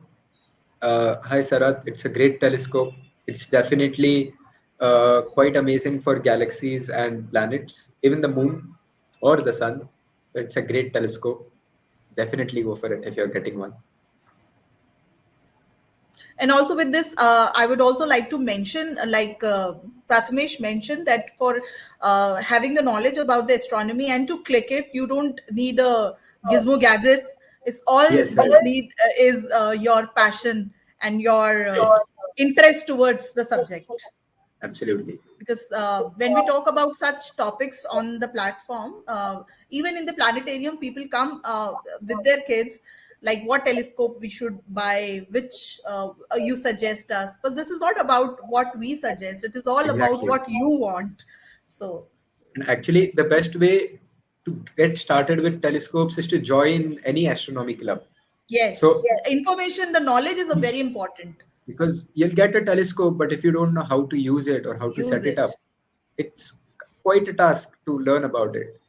Hi, Sarat. It's a great telescope. It's definitely quite amazing for galaxies and planets, even the moon or the sun. So it's a great telescope. Definitely go for it if you're getting one. And also with this, I would also like to mention, Prathamesh mentioned, that for having the knowledge about the astronomy and to click it, you don't need a gizmo gadgets. It's all Yes, you right. need is your passion and your interest towards the subject. Absolutely. Because when we talk about such topics on the platform, even in the planetarium, people come with their kids, like what telescope we should buy, which you suggest us. But this is not about what we suggest, it is all about Exactly. what you want. So And actually, the best way to get started with telescopes is to join any astronomy club. yes, So, the information, the knowledge is a very important. because you'll get a telescope, but if you don't know how to use it or how to Use set it up, it. it's quite a task to learn about it.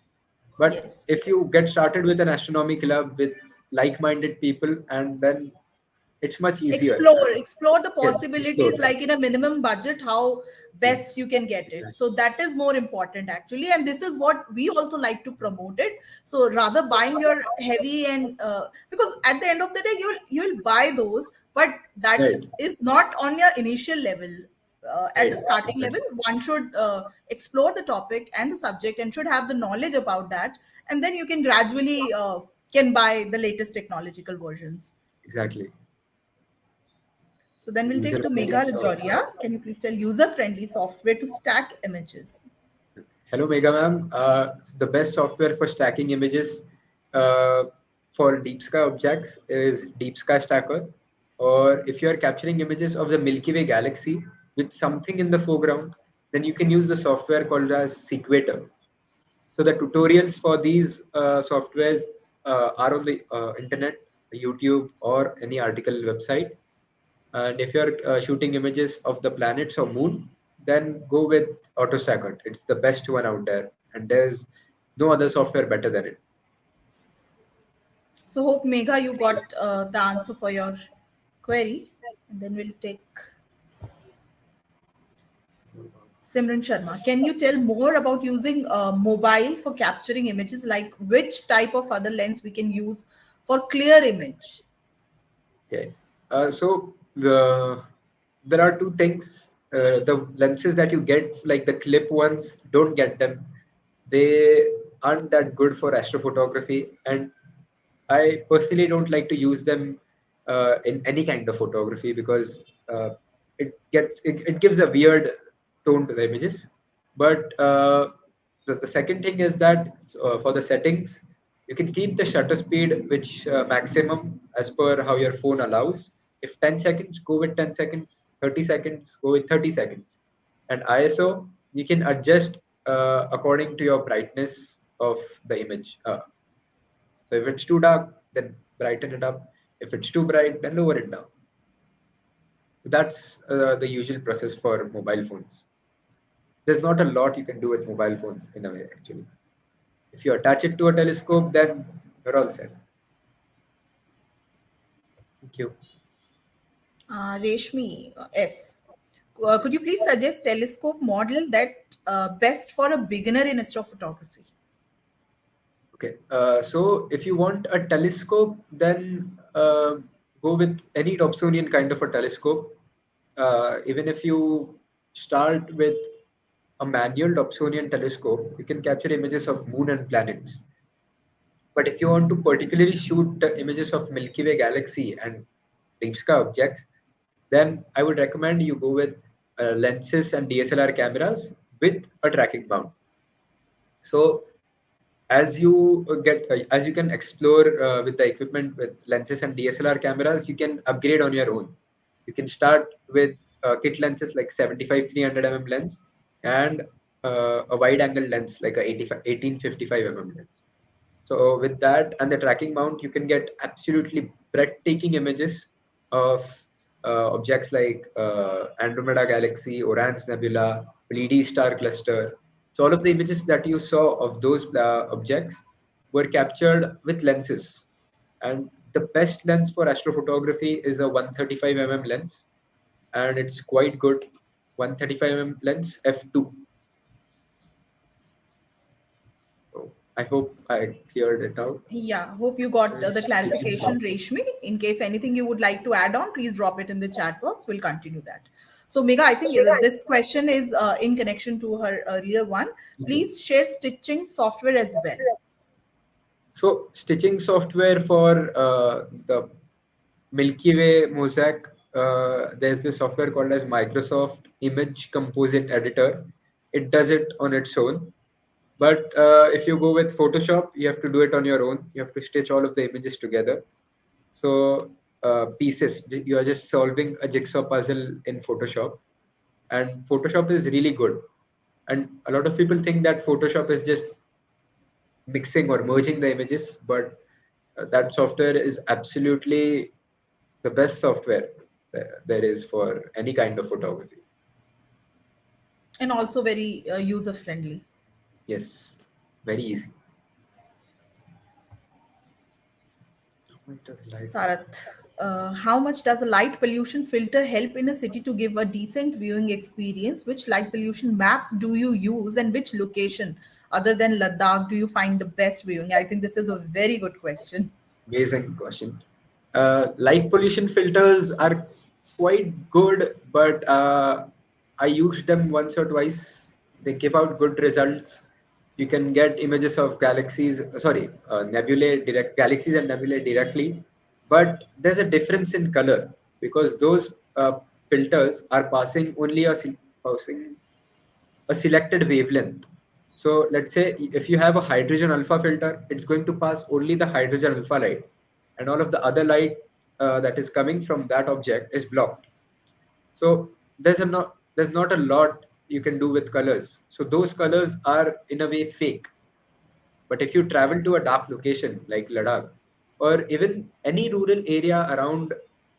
But Yes, if you get started with an astronomy club with like-minded people, and then it's much easier. explore the Yes, explore. possibilities, like in a minimum budget, how best you Yes, can get it. exactly. So that is more important actually, and this is what we also like to promote it. So rather buying your heavy and because at the end of the day you'll buy those, but that Right, is not on your initial level. At right, the starting level, exactly, one should explore the topic and the subject and should have the knowledge about that, and then you can gradually can buy the latest technological versions. exactly. So then we'll take to User-friendly Megha software. Rajoria. Can you please tell user-friendly software to stack images? Hello, Mega ma'am. The best software for stacking images uh, for deep sky objects is Deep Sky Stacker. Or if you are capturing images of the Milky Way galaxy with something in the foreground, then you can use the software called as Sequator. So the tutorials for these softwares are on the internet, YouTube, or any article website. And if you're shooting images of the planets or moon, then go with AutoStacker. It's the best one out there, and there's no other software better than it. So hope Megha you got the answer for your query. And then we'll take Simran Sharma. Can you tell more about using mobile for capturing images? Like which type of other lens we can use for clear image? Okay. There are two things. The lenses that you get, like the clip ones, don't get them. They aren't that good for astrophotography, and I personally don't like to use them in any kind of photography because it gives a weird tone to the images. But the second thing is that for the settings, you can keep the shutter speed which maximum as per how your phone allows. If 10 seconds, go with 10 seconds. 30 seconds, go with 30 seconds. And ISO, you can adjust according to your brightness of the image. So if it's too dark, then brighten it up. If it's too bright, then lower it down. That's the usual process for mobile phones. There's not a lot you can do with mobile phones in a way, actually. If you attach it to a telescope, then you're all set. Thank you. Reshmi S. Could you please suggest telescope model that best for a beginner in astrophotography? Okay. So if you want a telescope, then go with any Dobsonian kind of a telescope. Even if you start with a manual Dobsonian telescope, you can capture images of moon and planets. But if you want to particularly shoot the images of Milky Way galaxy and deep sky objects, then I would recommend you go with lenses and DSLR cameras with a tracking mount. So as you can explore with the equipment with lenses and DSLR cameras, you can upgrade on your own. You can start with kit lenses like 75 300 lens and a wide angle lens like a 1855 lens. So with that and the tracking mount, you can get absolutely breathtaking images of objects like Andromeda Galaxy, Orion's Nebula, Pleiades star cluster. So all of the images that you saw of those objects were captured with lenses. And the best lens for astrophotography is a 135 lens, and it's quite good. 135 lens f2. So I hope I cleared it out. Yeah, hope you got the Stitching clarification, software. Reshmi. In case anything you would like to add on, please drop it in the chat box. We'll continue that. So, Megha, I think this question is in connection to her earlier one. Okay. Please share stitching software as well. So stitching software for the Milky Way mosaic there's this software called as Microsoft Image Composite Editor. It does it on its own. But if you go with Photoshop, you have to do it on your own. You have to stitch all of the images together. So pieces, you are just solving a jigsaw puzzle in Photoshop. And Photoshop is really good. And a lot of people think that Photoshop is just mixing or merging the images, but that software is absolutely the best software there is for any kind of photography. And also very user friendly. Yes, very easy. How much does light Sarath, how much does a light pollution filter help in a city to give a decent viewing experience? Which light pollution map do you use, and which location, other than Ladakh, do you find the best viewing? I think this is a very good question. amazing question. Light pollution filters are quite good, but I used them once or twice. They give out good results. You can get images of galaxies, sorry, nebulae direct galaxies and nebulae directly, but there's a difference in color because those filters are passing only passing a selected wavelength. So let's say if you have a hydrogen alpha filter, it's going to pass only the hydrogen alpha light, and all of the other light that is coming from that object is blocked. So there's not a lot you can do with colors. So those colors are in a way fake. But if you travel to a dark location like Ladakh or even any rural area around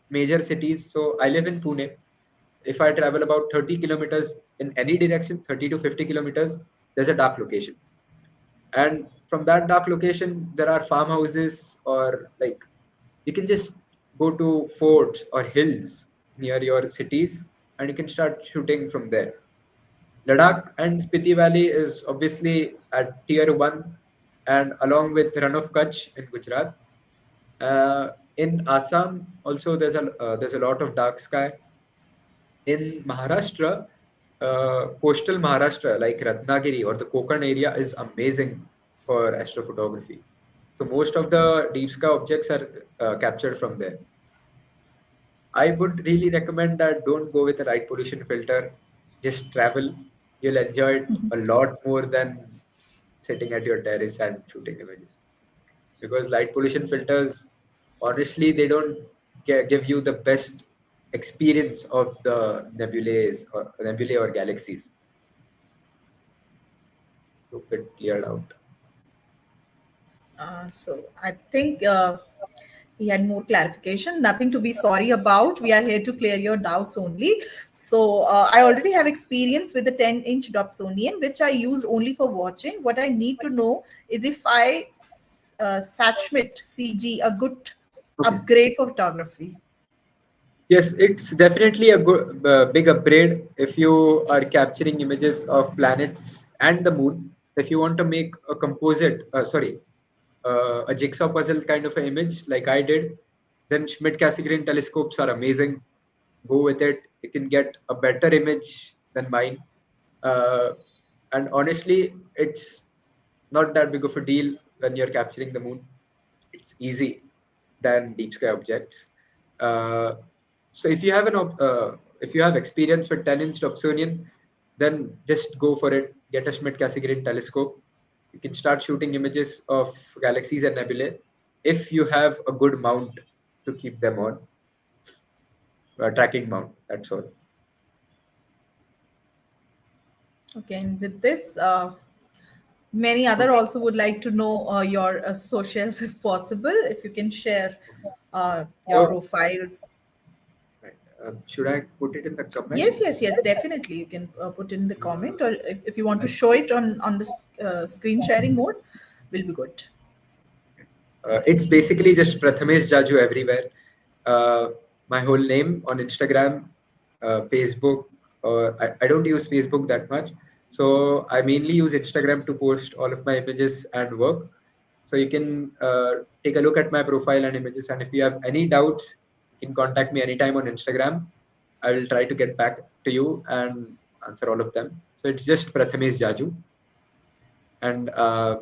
major cities, so I live in Pune. If I travel about 30 kilometers in any direction, 30 to 50 kilometers, there's a dark location. And from that dark location, there are farmhouses or like you can just go to forts or hills near your cities and you can start shooting from there. Ladakh and Spiti Valley is obviously at tier one, and along with Run of Kutch in Gujarat. In Assam, also there's a lot of dark sky. In Maharashtra, coastal Maharashtra like Ratnagiri or the Konkan area is amazing for astrophotography. So most of the deep sky objects are captured from there. I would really recommend that don't go with a light pollution filter. Just travel. You'll enjoy it a lot more than sitting at your terrace and shooting images. Because light pollution filters, honestly, they don't give you the best experience of the nebulae or galaxies to get cleared out. So I think he had more clarification. Nothing to be sorry about. We are here to clear your doubts only. So I already have experience with the 10-inch Dobsonian, which I use only for watching. What I need to know is if I Satchmit CG a good Okay. upgrade for photography. Yes, it's definitely a good big upgrade if you are capturing images of planets and the moon. If you want to make a a jigsaw puzzle kind of an image like I did, then Schmidt-Cassegrain telescopes are amazing. Go with it. You can get a better image than mine. Uh, and honestly, it's not that big of a deal when you're capturing the moon. It's easy than deep sky objects. Uh, so if you have experience with 10-inch Dobsonian, then just go for it. Get a Schmidt-Cassegrain telescope. You can start shooting images of galaxies and nebulae if you have a good mount to keep them on, a tracking mount. That's all. Okay, and with this, many other Okay. also would like to know your socials if possible. If you can share your So, profiles. right, should I put it in the Yes, yes, comments? yes, definitely. You can put it in the Uh, comment, or if you want to I show it on the screen sharing mode, will be good. It's basically just Prathamesh Jaju everywhere. Uh, my whole name on Instagram, Facebook. I don't use Facebook that much. So I mainly use Instagram to post all of my images and work. So you can take a look at my profile and images. And if you have any doubts, you can contact me anytime on Instagram. I will try to get back to you and answer all of them. So it's just Prathamesh Jaju. And I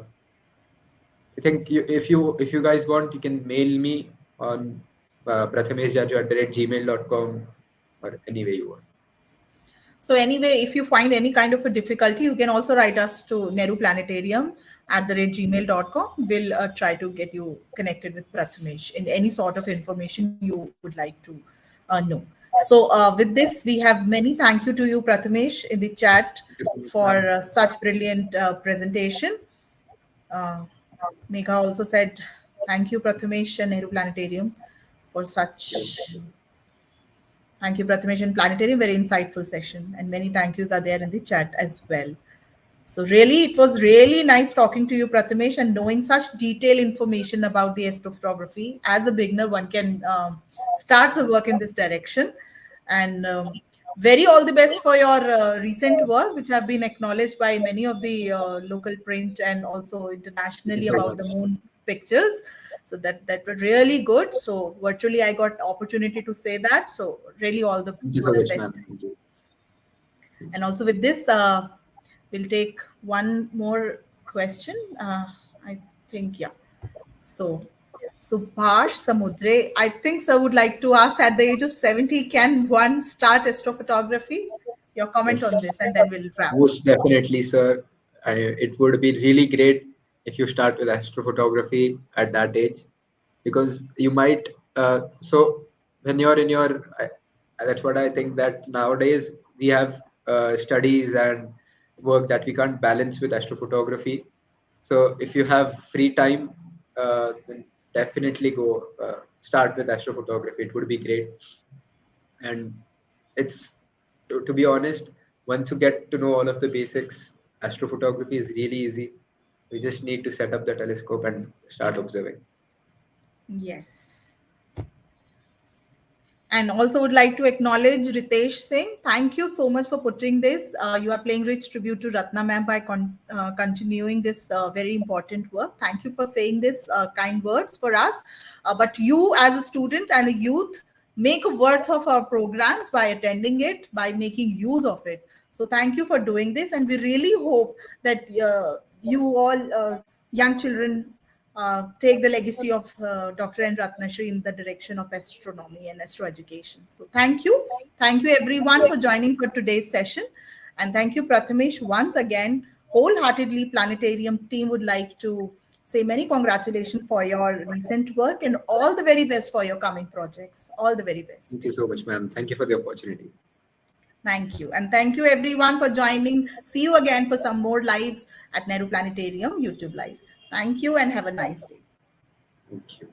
think if you guys want, you can mail me on. prathameshjaju@gmail.com, or any way you want. So anyway, if you find any kind of a difficulty, you can also write us to neruplanetarium@gmail.com. We'll try to get you connected with Prathamesh in any sort of information you would like to know. So with this, we have many thank you to you, Prathamesh, in the chat Thank you so much, for ma'am. such brilliant presentation. Uh, Megha also said, thank you, Prathamesh and Nehru Planetarium, for such. Thank you, Prathamesh and Planetarium. Very insightful session. And many thank yous are there in the chat as well. So really, it was really nice talking to you, Prathamesh, and knowing such detailed information about the astrophotography. As a beginner, one can start the work in this direction. And very all the best for your recent work, which have been acknowledged by many of the local print and also Thank you internationally so about the much. moon pictures. So that were really good. So virtually, I got opportunity to say that. So really, all the Thank you so much, best. ma'am. Thank you. Thank And you. also with this, we'll take one more question. I think, yeah. So, Subhash Samudre, I think sir would like to ask at the age of 70, can one start astrophotography? Your comment on Yes. this, and then we'll wrap. Most definitely, sir. It would be really great if you start with astrophotography at that age, because you might. So when you're in your, that's what I think, that nowadays we have studies and work that we can't balance with astrophotography. So if you have free time, then definitely go start with astrophotography. It would be great. And it's, to be honest, once you get to know all of the basics, astrophotography is really easy. You just need to set up the telescope and start observing. Yes. And also would like to acknowledge Ritesh Singh. Thank you so much for putting this. You are playing rich tribute to Ratna ma'am by continuing this very important work. Thank you for saying this kind words for us. But you, as a student and a youth, make a worth of our programs by attending it, by making use of it. So thank you for doing this, and we really hope that you all young children take the legacy of Dr. N. Ratnashri in the direction of astronomy and astroeducation. So thank you. Thank you everyone for joining for today's session. And thank you, Prathamesh, once again. Wholeheartedly, Planetarium team would like to say many congratulations for your recent work and all the very best for your coming projects. All the very Thank best. you so much, ma'am. Thank you for the opportunity. Thank you. And thank you everyone for joining. See you again for some more lives at Nehru Planetarium YouTube Live. Thank you and have a nice day. Thank you.